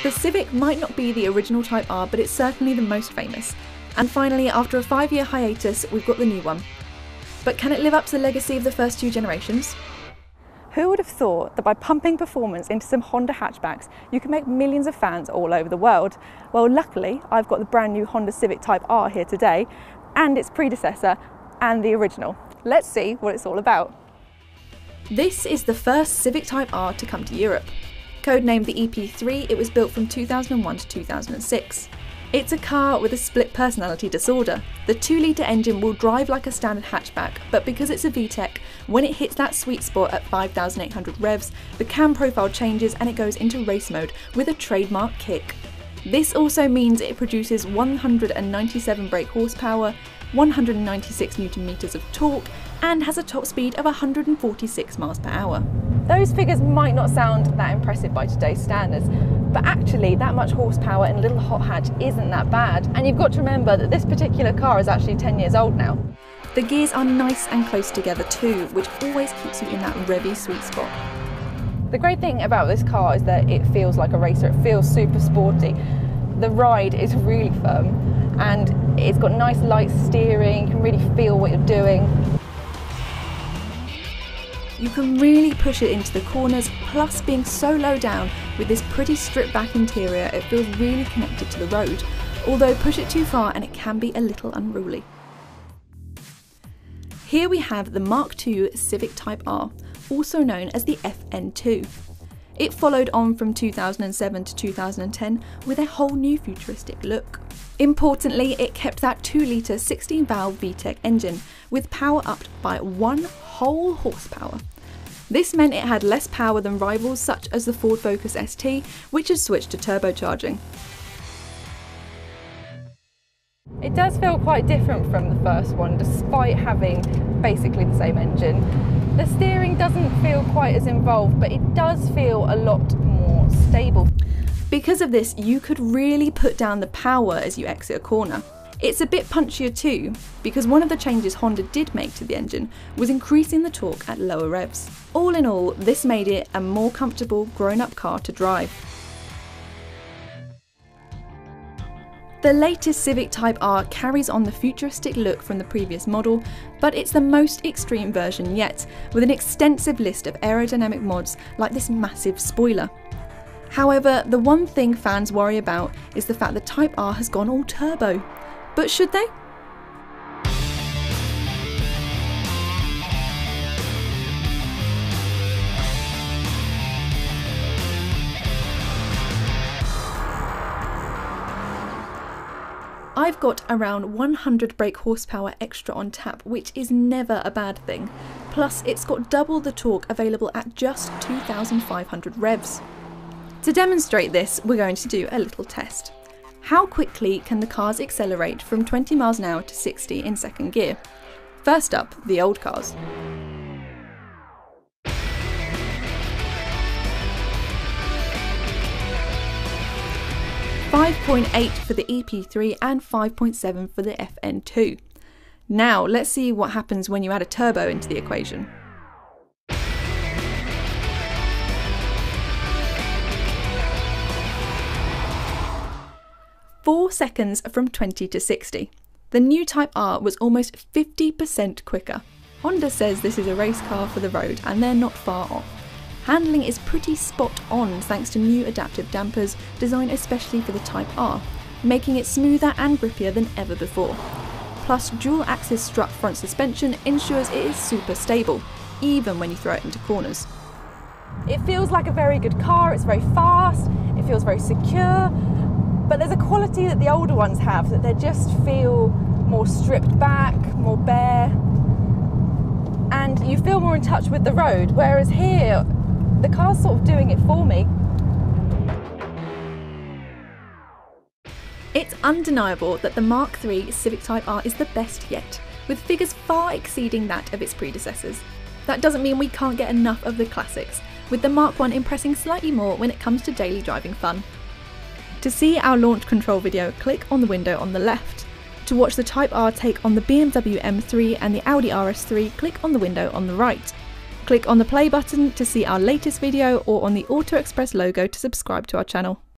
The Civic might not be the original Type R, but it's certainly the most famous. And finally, after a 5-year hiatus, we've got the new one. But can it live up to the legacy of the first 2 generations? Who would have thought that by pumping performance into some Honda hatchbacks, you could make millions of fans all over the world? Well, luckily, I've got the brand new Honda Civic Type R here today, and its predecessor, and the original. Let's see what it's all about. This is the first Civic Type R to come to Europe. Codenamed the EP3, it was built from 2001 to 2006. It's a car with a split personality disorder. The 2-litre engine will drive like a standard hatchback, but because it's a VTEC, when it hits that sweet spot at 5,800 revs, the cam profile changes and it goes into race mode with a trademark kick. This also means it produces 197 brake horsepower, 196 Nm of torque, and has a top speed of 146 miles per hour. Those figures might not sound that impressive by today's standards, but actually that much horsepower in a little hot hatch isn't that bad, and you've got to remember that this particular car is actually 10 years old now. The gears are nice and close together too, which always keeps you in that revvy sweet spot. The great thing about this car is that it feels like a racer, it feels super sporty. The ride is really firm, and it's got nice light steering, you can really feel what you're doing. You can really push it into the corners, plus being so low down with this pretty stripped back interior, it feels really connected to the road, although push it too far and it can be a little unruly. Here we have the Mark II Civic Type R, also known as the FN2. It followed on from 2007 to 2010 with a whole new futuristic look. Importantly, it kept that 2-litre 16-valve VTEC engine with power upped by 1 whole horsepower. This meant it had less power than rivals such as the Ford Focus ST, which has switched to turbocharging. It does feel quite different from the first one, despite having basically the same engine. The steering doesn't feel quite as involved, but it does feel a lot more stable. Because of this, you could really put down the power as you exit a corner. It's a bit punchier too, because one of the changes Honda did make to the engine was increasing the torque at lower revs. All in all, this made it a more comfortable, grown-up car to drive. The latest Civic Type R carries on the futuristic look from the previous model, but it's the most extreme version yet, with an extensive list of aerodynamic mods like this massive spoiler. However, the one thing fans worry about is the fact that Type R has gone all turbo. But should they? I've got around 100 brake horsepower extra on tap, which is never a bad thing. Plus, it's got double the torque available at just 2,500 revs. To demonstrate this, we're going to do a little test. How quickly can the cars accelerate from 20 miles an hour to 60 in second gear? First up, the old cars. .8 for the EP3 and 5.7 for the FN2. Now let's see what happens when you add a turbo into the equation. 4 seconds from 20 to 60. The new Type R was almost 50% quicker. Honda says this is a race car for the road, and they're not far off. Handling is pretty spot on thanks to new adaptive dampers designed especially for the Type R, making it smoother and grippier than ever before. Plus, dual-axis strut front suspension ensures it is super stable, even when you throw it into corners. It feels like a very good car, it's very fast, it feels very secure, but there's a quality that the older ones have, that they just feel more stripped back, more bare, and you feel more in touch with the road, whereas here, the car's sort of doing it for me. It's undeniable that the Mark III Civic Type R is the best yet, with figures far exceeding that of its predecessors. That doesn't mean we can't get enough of the classics, with the Mark I impressing slightly more when it comes to daily driving fun. To see our launch control video, click on the window on the left. To watch the Type R take on the BMW M3 and the Audi RS3, click on the window on the right. Click on the play button to see our latest video or on the Auto Express logo to subscribe to our channel.